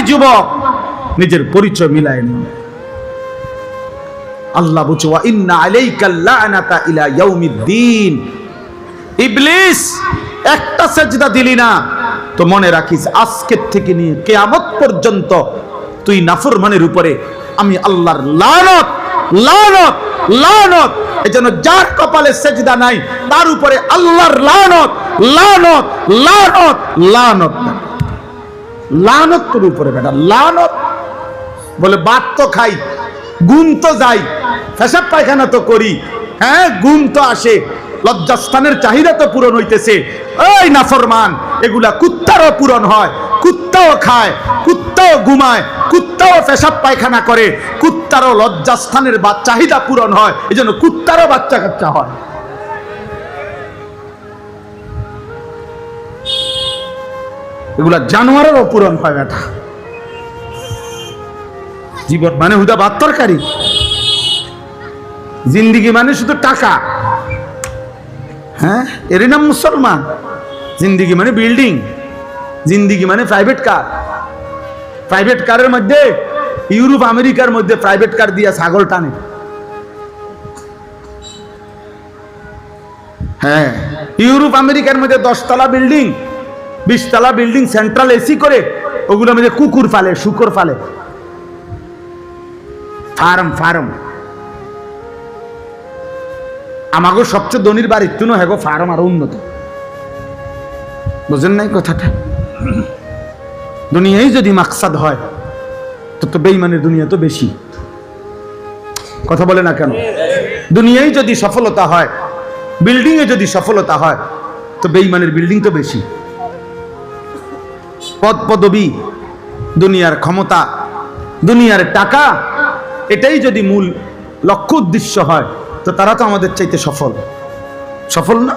যুবক নিজের পরিচয় মিলায় নিন। আল্লাহ বলছে ওয়া ইন্না আলাইকাল লা'নাতা ইলা ইয়াউমিদ্দিন। ইবলিস একটা সেজদা দিলি না তো মনে রাখিস আজকের থেকে নিয়ে কিয়ামত পর্যন্ত তুই নাফরমানের উপরে আমি আল্লাহর লানত লানত লানত। এজন্য যার কপালে সেজদা নাই তার উপরে আল্লাহর লানত লানত লানত লানত লানত তোর উপরে বেটা লানত। বলে ভাত তো খাই, ঘুম তো যাই, পেশাব পায়খানা তো করি, হ্যাঁ ঘুম তো আসে, লজ্জাস্থানের চাহিদা তো পূরণ হইতেছে। ওই নাফরমান এগুলা কুত্তারও পূরণ হয়, কুত্তাও খায়, কুত্তাও ঘুমায়, কুত্তাও পেশাব পায়খানা করে, কুত্তারও লজ্জাস্থানের চাহিদা পূরণ হয়, এজন্য কুত্তারও বাচ্চা কাচ্চা হয়। এগুলা জানোয়ারেরও পূরণ হয় বেটা। জীবন মানে হুদা ভাত তরকারি, জিন্দিগি মানে শুধু টাকা, হ্যাঁ এরই নাম মুসলমান। জিন্দিগি মানে বিল্ডিং, জিন্দিগি মানে প্রাইভেট কার। প্রাইভেট কারের মধ্যে ইউরোপ আমেরিকার মধ্যে প্রাইভেট কার দিয়া ছাগল টানে। হ্যাঁ ইউরোপ আমেরিকার মধ্যে 10 তলা বিল্ডিং, 20 তলা বিল্ডিং, সেন্ট্রাল এসি করে ওগুলোর মধ্যে কুকুর ফালে, শুকর ফালে, ফার্ম ফার্ম। আমাগো সবচেয়ে ধনীর বাড়ির তুনো হ্যাগো ফার্ম আরো উন্নত। বুঝেন নাই কথাটা? দুনিয়ায় যদি মাকসাদ হয় তো বেঈমানের দুনিয়া তো বেশি। কথা বলে না কেন? দুনিয়ায় যদি সফলতা হয়, বিল্ডিং এ যদি সফলতা হয় তো বেঈমানের বিল্ডিং তো বেশি। পদ পদবী, দুনিয়ার ক্ষমতা, দুনিয়ার টাকা, এটাই যদি মূল লক্ষ্য উদ্দেশ্য হয় তো তারা তো আমাদের চাইতে সফল। সফল না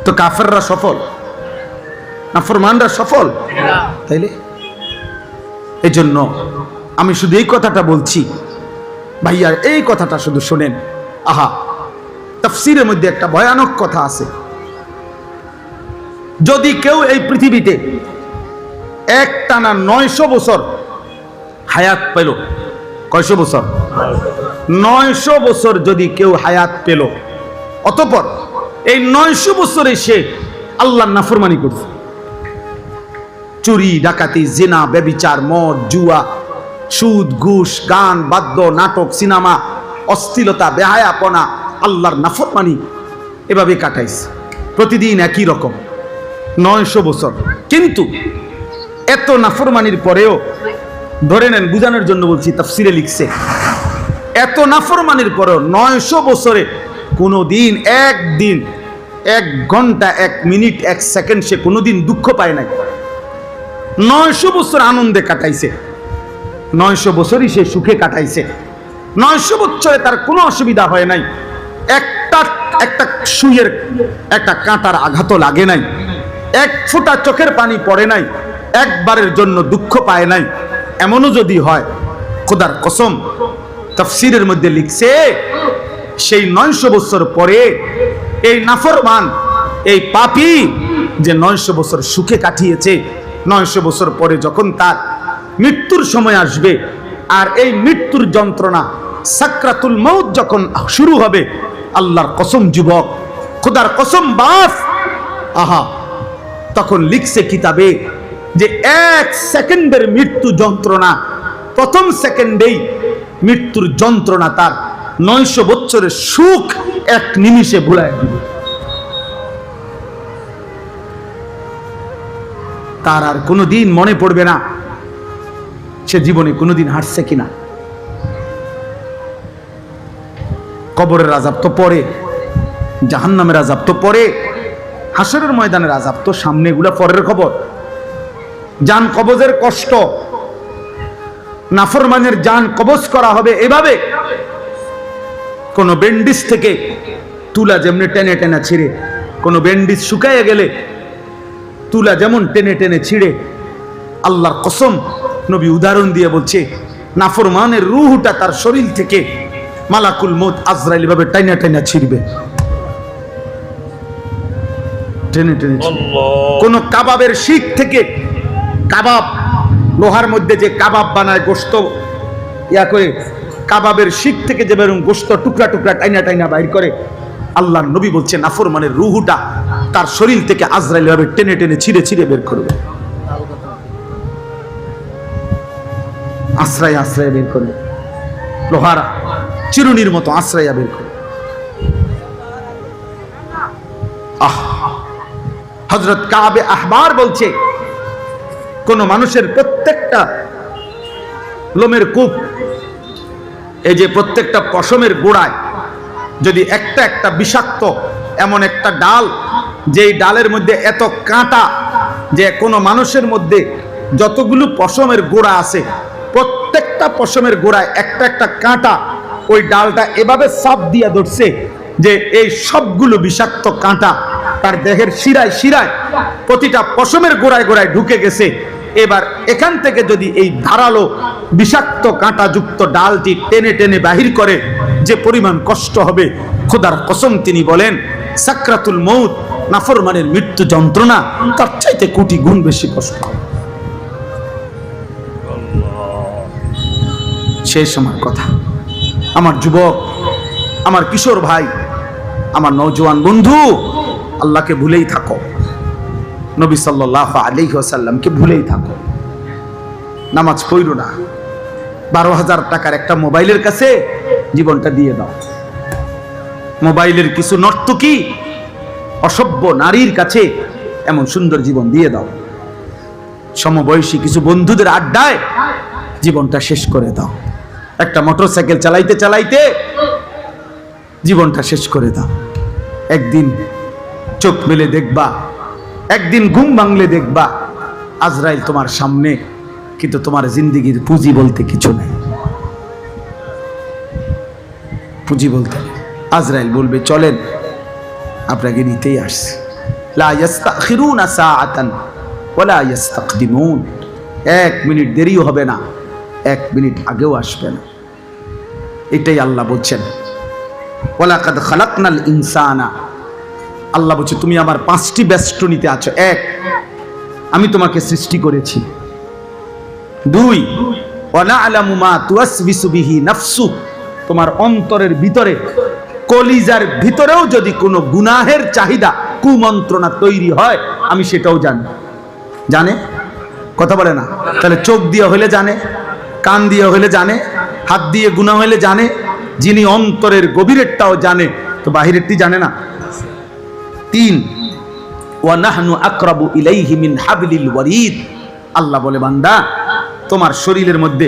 তো কাফেররা সফল, নাফরমানরা সফল, তাইলে এই জন্য আমি শুধু এই কথাটা বলছি ভাইয়া, এই কথাটা শুধু শোনেন। আহা, তাফসীরের মধ্যে একটা ভয়ানক কথা আছে। যদি কেউ এই পৃথিবীতে একটানা 900 বছর হায়াত পেল, কয়শো বছর? 900 বছর যদি কেউ হায়াত পেল, অতঃপর এই 900 বছরে সে আল্লাহর নাফরমানি করছে, চুরি ডাকাতি জিনা ব্যভিচার মদ জুয়া সুদ ঘুষ গান বাদ্য নাটক সিনেমা অশ্লীলতা বেহায়াপনা আল্লাহর নাফরমানি এভাবে কাটাইছে প্রতিদিন একই রকম 900 বছর। কিন্তু এত নাফরমানির পরেও ধরে নেন, বুঝানোর জন্য বলছি, তাফসীরে লিখছে এত নাফরমানির পরেও 900 বছরে কোনোদিন একদিন 1 ঘন্টা 1 মিনিট 1 সেকেন্ড সে কোনোদিন দুঃখ পায় নাই। 900 বছর আনন্দে কাটাইছে, 900 বছরই সে সুখে কাটাইছে, 900 বছরে তার কোনো অসুবিধা হয় নাই, একটা সুইয়ের একটা কাঁটার আঘাতও লাগে নাই, 1 ফোঁটা চোখের পানি পড়ে নাই, একবারের জন্য দুঃখ পায় নাই। এমনও যদি হয়, খোদার কসম, তাফসীরের মধ্যে লিখছে সেই 900 বছর পরে এই নাফরমান, এই পাপী যে 900 বছর সুখে কাটিয়েছে, 900 বছর পরে যখন তার মৃত্যুর সময় আসবে আর এই মৃত্যুর যন্ত্রণা সাকরাতুল মউত যখন শুরু হবে, আল্লাহর কসম যুবক, খোদার কসম বাপ, আহা, তখন লিখছে কিতাবে যে 1 সেকেন্ডের মৃত্যু যন্ত্রণা, প্রথম সেকেন্ডেই মৃত্যুর যন্ত্রণা তার 900 বছরের সুখ 1 নিমিষে ভুলায় দিবে। তার আর কোনোদিন মনে পড়বে না সে জীবনে কোনোদিন হাঁটছে কিনা। কবরের আযাব তো পরে, জাহান্নামের আযাব তো পরে, হাসরের ময়দানের আযাব তো সামনে, এগুলা পরের খবর। জান কবজের কষ্ট, নাফরমানের জান কবজ করা হবে এভাবে, কোন ব্যান্ডিজ থেকে তুলা যেমনি টেনে টেনে ছিঁড়ে, কোন ব্যান্ডিজ শুকাইয়া গেলে তুলা যেমন টেনে টেনে ছিঁড়ে, আল্লাহর কসম নবী উদাহরণ দিয়ে বলছে, নাফরমানের রূহটা তার শরীর থেকে মালাকুল মউত আজরাইল ভাবে টাইনা টাইনা ছিঁড়বে, টেনে টেনে। কোন কাবাবের শিক থেকে কাবাব লোহার মধ্যে যে কাবাব বানায়, গোশত ইয়া করে, কাবাবের শিক থেকে যে বেরুন গোশত টুকরা টুকরা টাইনা টাইনা বাইর করে, আল্লাহর নবী বলছে নাফরমানের রুহুটা তার শরীর থেকে আজরাইল ভাবে টেনে টেনে ছিঁড়ে ছিঁড়ে বের করবে, আশ্রয় আশ্রয় বের করবে, লোহার চিরুনির মতো আশ্রয়া বের করবে। হযরত কাবে আহবার বলছে কোন মানুষের প্রত্যেকটা লোমের কূপ, এই যে প্রত্যেকটা পশমের গোড়ায় যদি একটা একটা বিষাক্ত এমন একটা ডাল, যেই ডালের মধ্যে এত কাঁটা যে কোনো মানুষের মধ্যে যতগুলো পশমের গোড়া আছে প্রত্যেকটা পশমের গোড়ায় একটা একটা কাঁটা, ওই ডালটা এভাবে চাপ দিয়া ধরছে যে এই সবগুলো বিষাক্ত কাঁটা তার দেহের শিরায় শিরায় প্রতিটা পশমের গোড়ায় গোড়ায় ঢুকে গেছে। এবার এখান থেকে যদি এই ধারালো বিষাক্ত কাঁটাযুক্ত ডালটি টেনে টেনে বাহির করে যে পরিমাণ কষ্ট হবে, খোদার কসম তিনি বলেন সাকরাতুল মউত, নাফরমানের মৃত্যু যন্ত্রণা তার চাইতে কোটি গুণ বেশি কষ্ট। সেই সময় কথা, আমার যুবক, আমার কিশোর ভাই, আমার নওজোয়ান বন্ধু, আল্লাহকে ভুলেই থাকো, নবী সাল্লাল্লাহু আলাইহি ওয়াসাল্লামকে ভুলেই থাকো, নামাজ পড়ো না, 12,000 টাকার একটা মোবাইলের কাছে জীবনটা দিয়ে দাও, মোবাইলের কিছু নর্তকী অসভ্য নারীর কাছে এমন সুন্দর জীবন দিয়ে দাও, সমবয়সী কিছু বন্ধুদের আড্ডায় জীবনটা শেষ করে দাও, একটা মোটরসাইকেল চালাইতে চালাইতে জীবনটা শেষ করে দাও। একদিন চোখ মেলে দেখবা, একদিন ঘুম ভাঙলে দেখবা আজরাইল তোমার সামনে, কিন্তু তোমার জিন্দেগির পুঁজি বলতে কিছু নাই, পুঁজি বলতে আজরাইল বলবে চলেন আপনাকে নিতেই আসছে, লা ইস্তাখিরুনা সাআতান ওয়ালা ইস্তাকদিমুন, 1 মিনিট দেরিও হবে না, 1 মিনিট আগেও আসবে না। এটাই আল্লাহ বলছেন ওয়ালাকাদ খালাকনাল ইনসানা, আল্লাহ বলছে তুমি আমার 5টি বেষ্টনীতে আছো। 1, আমি তোমাকে সৃষ্টি করেছি। 2, ওয়া না'লামু মা তুওয়াসবিসু বিহি নাফসু, তোমার অন্তরের ভিতরে কলিজার ভিতরেও যদি কোনো গুনাহের চাহিদা কুমন্ত্রণা তৈরি হয় আমি সেটাও জানি। জানে? কথা বলে না। তাহলে চোখ দিয়ে হলে জানে, কান দিয়ে হলে জানে, হাত দিয়ে গুনাহ হলে জানে। যিনি অন্তরের গভীরেরটাও জানে, তো বাহিরেরটি জানে না? 3, ওয়া নাহনু আকরাবু ইলাইহি মিন হাবলিল ওয়ারিদ, আল্লাহ বলে বান্দা তোমার শরীরের মধ্যে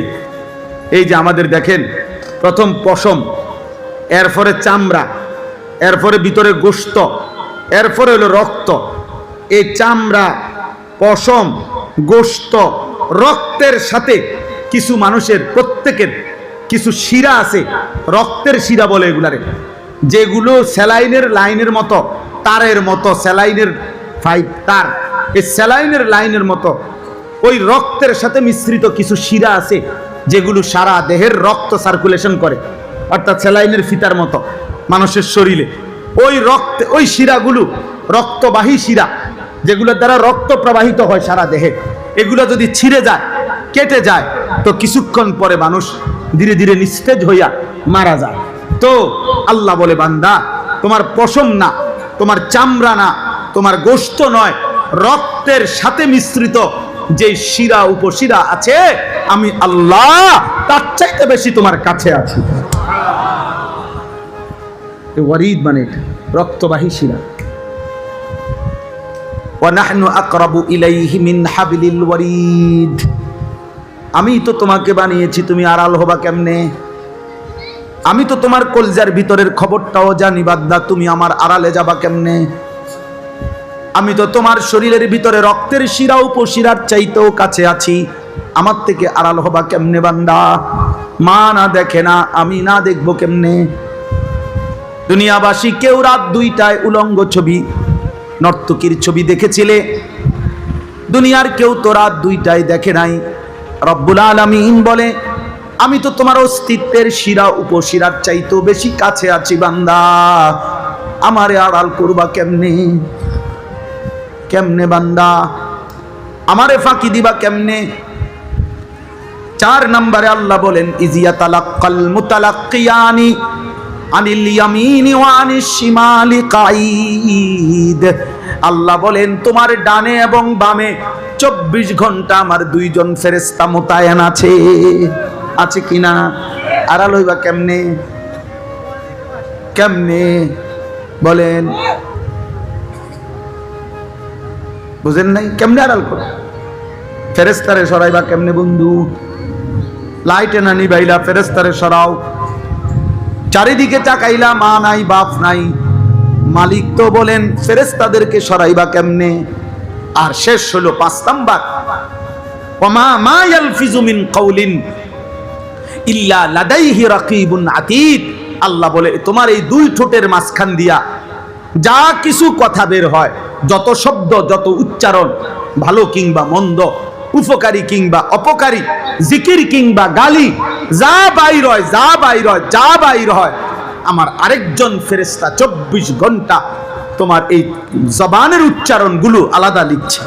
এই যে আমাদের দেখেন প্রথম পশম, এরপরে চামড়া, এরপরে ভিতরে গোশত, এরপরে হলো রক্ত। এই চামড়া, পশম, গোশত, রক্তের সাথে কিছু মানুষের প্রত্যেকের কিছু শিরা আছে, রক্তের শিরা বলে এগুলারে, যেগুলো স্যালাইনের লাইনের মতো, তারের মতো, স্যালাইনের তার, এই স্যালাইনের লাইনের মতো ওই রক্তের সাথে মিশ্রিত কিছু শিরা আছে যেগুলো সারা দেহের রক্ত সার্কুলেশন করে, অর্থাৎ স্যালাইনের ফিতার মতো মানুষের শরীরে। ওই রক্তে ওই শিরাগুলো রক্তবাহী শিরা, যেগুলোর দ্বারা রক্ত প্রবাহিত হয় সারা দেহে, এগুলো যদি ছিঁড়ে যায়, কেটে যায়, তো কিছুক্ষণ পরে মানুষ ধীরে ধীরে নিস্তেজ হইয়া মারা যায়। তো আল্লাহ বলে বান্দা তোমার পশম না, তোমার চামড়া না, তোমার গোশত নয়, রক্তের সাথে মিশ্রিত যে শিরা উপশিরা আছে আমি আল্লাহ তার চাইতে বেশি তোমার কাছে আছি। ওয়ারিদ মানে রক্তবাহী শিরা। ওয়া নাহনু আকরাবু ইলাইহি মিন হাবলিল ওয়ারিদ, আমি তো তোমাকে বানিয়েছি, তুমি আড়াল হবা কেমনে? আমি তো তোমার কলজার ভিতরের খবরটাও জানি বান্দা, তুমি আমার আড়ালে যাবা কেমনে? আমি তো তোমার শরীরের ভিতরে রক্তের শিরা উপশিরার চাইতেও কাছে আছি, আমার থেকে আড়াল হবা কেমনে বান্দা? মা না দেখে না, আমি না দেখবো কেমনে? দুনিয়াবাসী কেউ রাত 2টায় উলঙ্গ ছবি, নর্তকীর ছবি দেখেছিলে, দুনিয়ার কেউ তো রাত 2টায় দেখে নাই। রব্বুল আলামিন বলে আমি তো তোমার অস্তিত্বের শিরা উপশিরার চাইতেও বেশি কাছে আছি বান্দা, আমারে আড়াল করবা কেমনে? কেমনে বান্দা আমারে ফাঁকি দিবা কেমনে? 4 নম্বরে আল্লাহ বলেন ইজিয়া তালাক্কাল মুতালাক্কিয়ানি আনিল ইয়ামিনি ওয়া আনিশ শিমালি কাঈদ। আল্লাহ বলেন তোমার ডানে এবং বামে 24 ঘন্টা আমার 2 জন ফেরেশতা মোতায়েন আছে। আছে কিনা? আড়াল হইবা কেমনে? কেমনে বলেন? বুঝেন নাই? কেমনে আড়াল করো? ফেরেশতারে সরাইবা কেমনে বন্ধু? লাইটে না নিবাইলা, ফেরেশতারে সরাও। চারিদিকে তাকাইলা, মা নাই বাপ নাই, মালিক তো বলেন ফেরেশতাদেরকে সরাইবা কেমনে? আর শেষ হলো 5 নাম্বার, ওমা মা ইয়ালফিজু মিন কাউলিন ইল্লা লাদাইহি রাকিবুন আতীদ। আল্লাহ বলে তোমার এই 2 ঠোঁটের মাঝখান দিয়া যা কিছু কথা বের হয়, যত শব্দ, যত উচ্চারণ, ভালো কিংবা মন্দ, উপকারী কিংবা অপকারী, জিকির কিংবা গালি, যা বাইর হয়, যা বাইর হয়, যা বাইর হয়, আমার আরেকজন ফেরেশতা 24 ঘন্টা তোমার এই জবানের উচ্চারণগুলো আলাদা লিখছে।